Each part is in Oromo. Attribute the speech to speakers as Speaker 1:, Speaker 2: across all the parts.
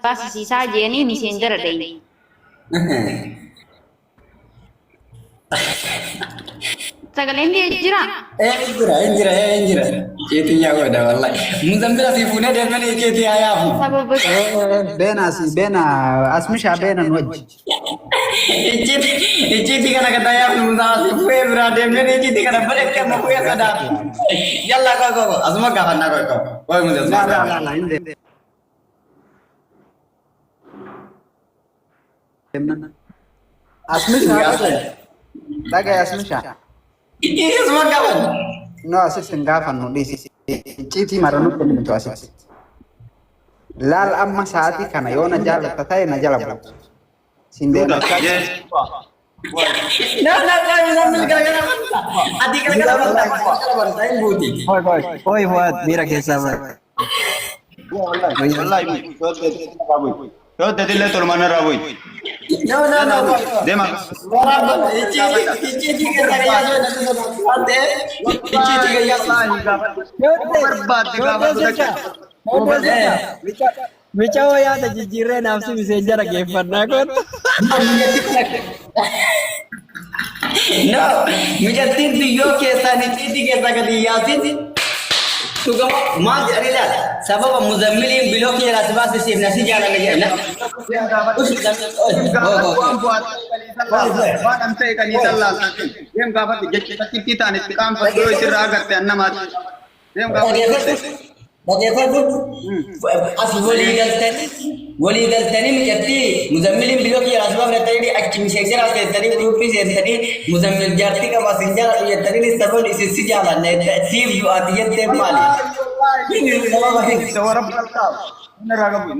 Speaker 1: baasisiisaa jeeni miseenjara deeyi. Sagaleen jira.
Speaker 2: Injira. Keetii yaa godha wallahi. Muzambila si fuunee deemanii keetii haa yaafu.
Speaker 1: Sababa
Speaker 3: Bena asmisha bena nwajji.
Speaker 2: Icciitii kana gataa yaafu musaa si fuudhee biraa deemanii icciitii kana bareeddee amma fuudhee sadaatu. Yalla koo asuma gaafannaa koo. Wayi musaa asuma gaafannaa.
Speaker 3: Asmisha daga asmisha.
Speaker 2: Asuma gaafannaa.
Speaker 3: No asitin gaafannu dhisi. Icciitii maranu kennitu asitti. Laal amma sa'aatii kana yoo na jaalatta ta'e na jala bu'u. Sindee
Speaker 2: No, Muzambil gara-gara manta. Adi gara-gara manta. Saya buti.
Speaker 4: Oi, buat mira que sabe.
Speaker 5: Wallahi yo tadi le tol mana raboy
Speaker 2: No.
Speaker 5: dema
Speaker 2: Icci gara ya so na ade. Icci gara ya so.
Speaker 5: berbat
Speaker 4: Bicara ya ada jijire nafsu bisa jarak gefarna kon.
Speaker 2: No, mijatti yo kesa ni titi kesa kadi yasin. Tuga ma jarila sabab muzammilin bilok ya rasbas sif nasi jana ngi na.
Speaker 5: buat ante kan sallallahu alaihi dem gafat jetti tani kam fa do sirra agarte annama dem gafat
Speaker 2: Bagaimana asal wali galtani mijatti muzammilin bilok ya rasbas tadi akkim shekara tadi grupi tadi muzammil jarti ka passenger ya tadi sabab isi jana ne sif yu atiyat te mali.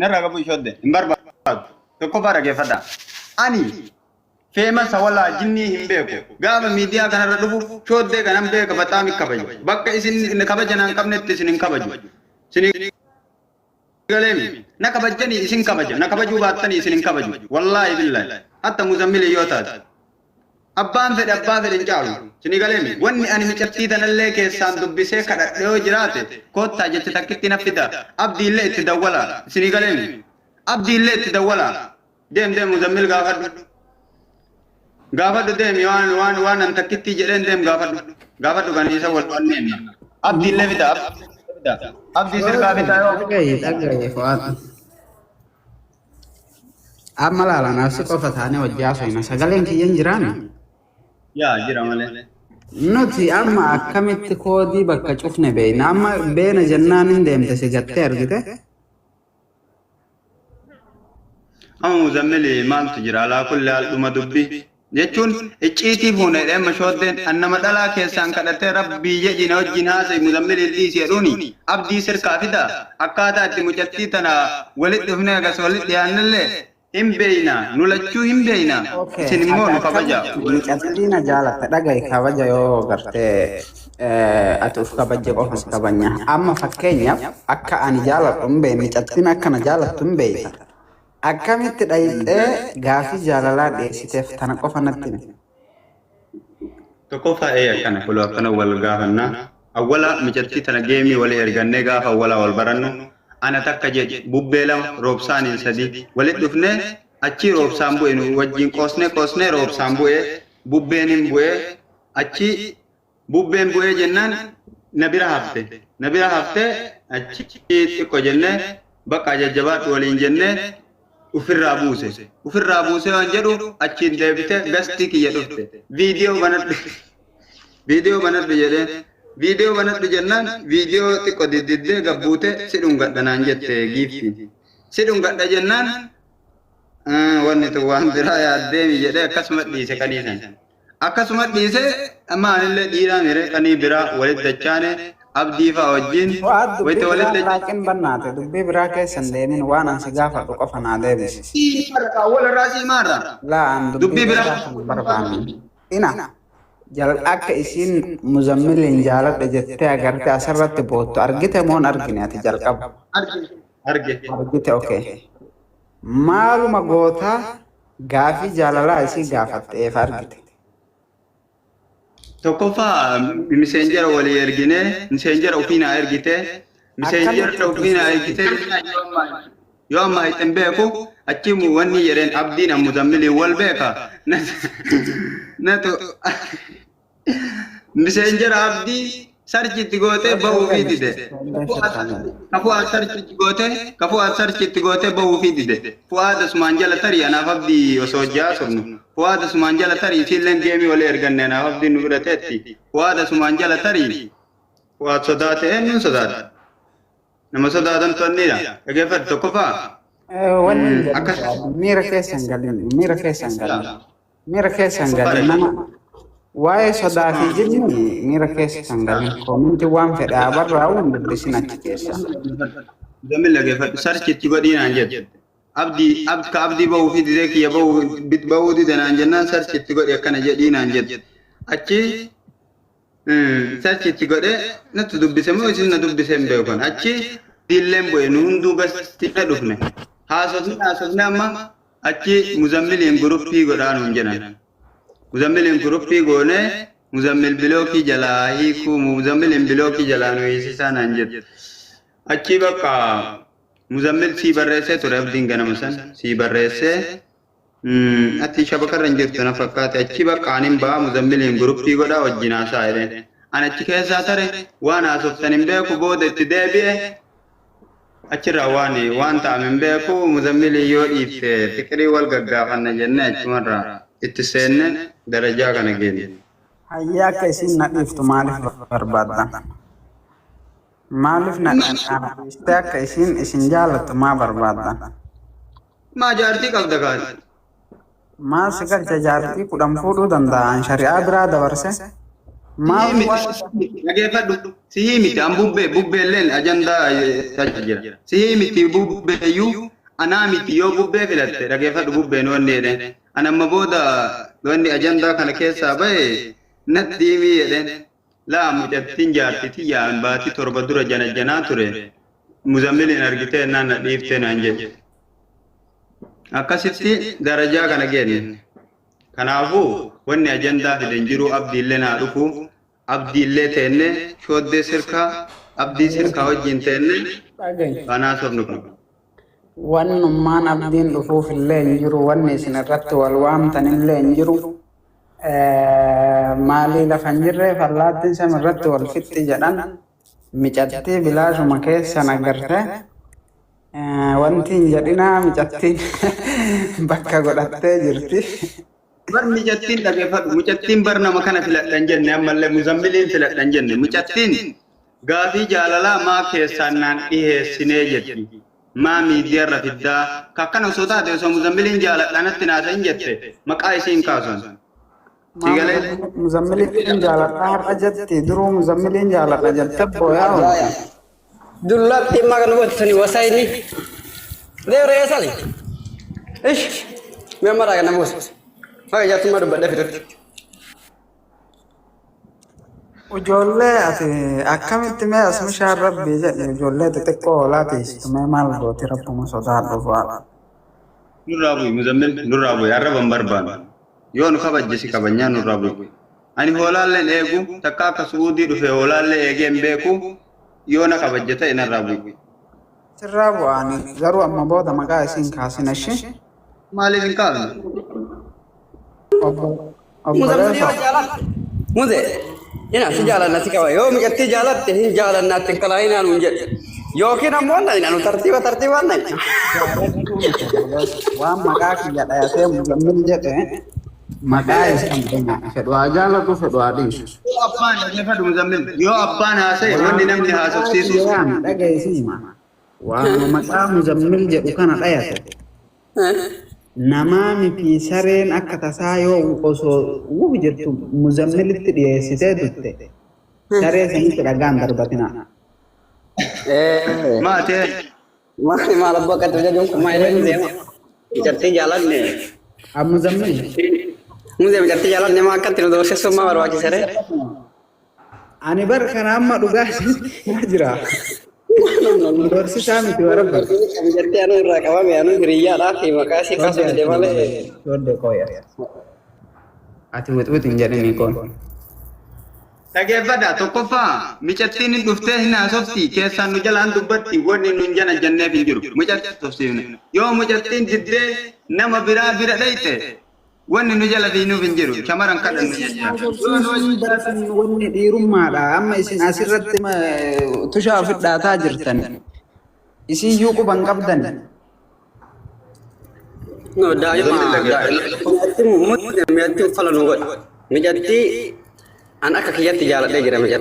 Speaker 5: naraga bu shodde imbarba to ko bara ge fada ani famous wala jinni himbe ko gaba media kana dubu shodde ganam be ka batami kabaju bakka isin kabajanan kamnet isin kabaju sini galemi nakabajani isin kabaja nakabaju battani isin kabaju wallahi billahi hatta muzammil yota abbaan fedhe injaalu sini galemi wanni ani micatti tanalle keessaan dubbisee kadhadhoo jiraate koottaa jette takkitti nafida abdi illee itti dawwala sini galemi abdi illee itti dawwala deem muzammil gaafadhu deemi waan an takkitti jedheen deem gaafadhu kan isa wal wanneen abdi illee fida abdi sirkaa fida
Speaker 3: dhagaye fo'aatu. Amma laala nafsi qofa taane wajjaa soina sagaleen kiyyan jiraami.
Speaker 5: yaa jira malee
Speaker 3: Nuti amma akkamitti koodii bakka cufne beeyna amma beena jennaan hin deemte si gattee argite.
Speaker 5: amma muzammili maaltu jira alaa kulli haal dhuma dubbi jechuun icciitii fuune dheemma shooddeen annama dhalaa keessaan kadhatee rabbii jedhina wajjin haasa'e muzammili dhiisi jedhuuni abdii sirkaa fida akkaataa itti mucattii tana walitti dhufnee agas walitti dhiyaannillee hin beeyna nu lachuu hin beeyna isin immoo nu kabaja
Speaker 3: Mucattiin jaalatta dhagaye kabaja yoo gartee ati uf kabaje qofa si kabanya. Amma fakkeenyaaf akka ani jaaladhu hin beeyne mucattiin akka na jaalattu hin beeyta. Akkamitti dhayixee gaafii jaalalaa dhiyeessiteef tana qofa natti himi.
Speaker 5: tokko fa'ee akkana kuluu akkana wal gaafannaa awwala mucattii tana geemii walii ergannee gaafa awwala wal barannu ana takka jedhe bubbee lama roobsaaniin sadii walitti dhufnee achi roobsaan bu'e nu wajjin qoosnee roobsaan bu'e bubbeen hin bu'e achi bubbeen bu'ee jennaan na bira hafte achi xiqqo jennee bakka jajjabaadhu waliin jennee ufirraa buuse waan jedhu achiin deebite gastii kiyya dhufte viidiyoo banadhu jedheen viidiyoo banadhu jennaan viidiyoo xiqqo diddee gabbuute si dhungadha naan jette giifti si dhungadha jennaan wanni tu waan biraa yaaddeemi jedhee akkasuma dhiise kaniisan akkasuma dhiise maanillee dhiiraa mire kanii biraa walitti dachaane abdii fa'aa wajjin wayita walitti
Speaker 3: Laakiin bannaate dubbii biraa keessan deemin waan ansi gaafadhu qofa naa deebisi.
Speaker 5: wal raasii maarra
Speaker 3: Laan
Speaker 5: dubbii biraa
Speaker 3: barbaanne. Ina akka isiin muzammiliin jaaladha jettee agartee asirratti boottu argite moon argine ati jalqaba.
Speaker 5: arge
Speaker 3: Argite okay. Maaluma gootaa gaafii jaalalaa isii gaafatteef argite.
Speaker 5: tokkoffaa miseenjera walii ergine miseenjera ofiinaa ergite miseenjera ofiinaa ergite يوم ما يتنبهكو أتشي موني يرين أبدين مزملي والبيكا نتو مسنجر أبدي سرچ تگوتے بہو فی دیدے کفو سرچ تگوتے بہو فی دیدے فواد اسمان جل تری انا فبدی وسوجا سرنو فواد اسمان جل تری سیلن گیمی ولی ارگننے انا فبدی نورتے تی فواد اسمان جل تری فواد صداتے ہیں نون صدات نما صداتن تو نیرا اگے فر تو کفا
Speaker 3: میرا کیسان گلی نما waa'ee sodaatii jenni miira keessa kan galin koominti waan fedhe abarraa'u dubbisina achi keessa.
Speaker 5: Zammin lageeffadhu sarchitti godhiinaan jedhe. Abdii bahuu fi didee kiyya bahuu didanaan jennaan sarchitti godhe akkana jedhiinaan jedhe. Achi sarchitti godhe natti dubbise moo isin na dubbise hin beekan. Achi diilleen bu'e nu hunduu gastiidha dhufne. Haasofne amma achi muzammiliin guruppii godhaanuun jedhan. مزمل گروپی گونے مزمل بلوکی جلاہی کو مزمل بلوکی جلانو اسی سان انجد اچھی بقا مزمل سی برے تو رب دین گنا مثلا سی برے سے اتی شبکر رنجر تو نفقات اچھی بقا انم با مزمل گروپی گوڑا وجنا سائرے ان اچھی کیسا ترے وانا سفتنم بے کو بود اتدے بے اچھی روانی وان تامن بے کو مزمل یو ایفتے فکری والگگافن جنہ اچمر را اتسین درجہ کا نگیلی
Speaker 3: hayyaa akka isin nadhiiftu maaliif barbaaddan maaliif nadhiiftee akka isin jaalattu maa barbaaddan
Speaker 5: maa jaartii qabda gaari
Speaker 3: maa si galcha jaartii kudhan fuudhuu danda'an shari'aa biraa dabarse
Speaker 5: dhageeffadhu sihii miti an bubbeelleen ajandaa jira sihii miti bubbeeyyuu anaa miti yoo bubbee filatte dhageeffadhu bubbeen wanni jedhen an amma booda wanni ajandaa kana keessaa bahe natti himii jedhen laa mucattiin jaartiti yaa'an baatii torba dura janaa ture muzammiliin argitee naan na dhiiftee naan jedhe akkasitti darajaa kana geenne kanaafuu wanni ajandaa fiden jiru abdiillee naa dhufu abdiillee teenne shooddee sirkaa abdii sirkaa wajjin teenne kanaa sobnu kun
Speaker 3: wannummaan abdiin dhufuuf illee hin jiru wanni isin irratti wal waamtan illee hin jiru maalii lafa hin jirre fallaattiin sam irratti wal fixxi jedhan micattii bilaashuma keessan agarte wanti hin jedhinaa micattiin bakka godhattee jirti.
Speaker 5: bar micattiin dhageeffadhu mucattiin bar nama kana filadhan jenne ammallee muzammiliin filadhan jenne mucattiin gaafii jaalalaa maa keessaan naan dhiheessinee jetti. ما ميديا رفدا كأكنا وسودا ده سو مزملين جالا لانت تناسين جته مقايسين كاسون تيجالي
Speaker 3: مزملين جالا كار أجد تدرو مزملين جالا أجد تبويا
Speaker 2: دولت تيما كانوا بتسني وسايني ده رئيسالي إيش ميامرا كنا موس هاي جاتو ما دبل ده
Speaker 3: Ijoollee ati akkamitti mee as mishaan rabbii jedhe ijoollee xixiqqoo hoolaatis tumee maal gooti rabbuma sodaadhu fa'a.
Speaker 5: Nurraa bu'i muzammil nurraa bu'i arraban barbaadu yoo nu kabajjisi kabajnaa nurraa bu'i. Ani hoolaalleen eegu takka akka suudii dhufe hoolaallee eegee hin beeku yoo na kabajjata inarraa bu'i.
Speaker 3: Sirraa bu'aani garuu amma booda maqaa isiin kaasina ishee.
Speaker 5: Maaliif hin kaasne?
Speaker 2: Muzee. Ina si jalan nasi kawai. Yo mikirti jalan teh jalan nanti kalahin anu jet. Yo kina mana anu tertiba mana?
Speaker 3: Wah maka kita ada saya muzammil jet maka iskamnya. Kedua jalan tu kedua dis.
Speaker 5: Apaan ya fadu muzammil? Yo apaan hase? Mandi namni hasab sisu.
Speaker 3: Ada sih mah. Wah maka muzammil jet bukan ada ya. Nama miti sareen akka tasaa yoo osoo jettu muzammilitti dhiyeessitee dutte saree sanitti dhagaan darbatina.
Speaker 5: Maatee.
Speaker 2: Maal abbaa kan tajaajilun kumaa illee deema. Mijartii jaalanne.
Speaker 3: Muzammil.
Speaker 2: Mijartii jaalanne maa akkatti nu doorsisummaa barbaachisaree.
Speaker 3: Ani bar kana amma dhugaa jira. Dorsisaa miti warabba.
Speaker 2: Mijartii anu irraa qabame anu hiriyyaadhaa fi maqaa isii kaasuu malee.
Speaker 3: Shoodde kooya. Ati wixwix hin jedhini koon.
Speaker 5: Dhageeffadha tokkoffaa micattiin dhuftee hin haasofti keessaan nu jalaan dubbatti wanni nun jana jenneef hin jiru micatti tofsiifne yoo micattiin diddee nama biraa bira dhayte wanni nu jala fiinuuf hin jiru shamaran kadhannu jecha.
Speaker 3: Wanni dhiirummaadha amma isin asirratti tushaa fidhaataa jirtan isin iyyuu quban qabdan.
Speaker 6: No, daa'ima mijatti uffala nu godhe mijatti an akka kiyyatti jaaladhee jira mijatti.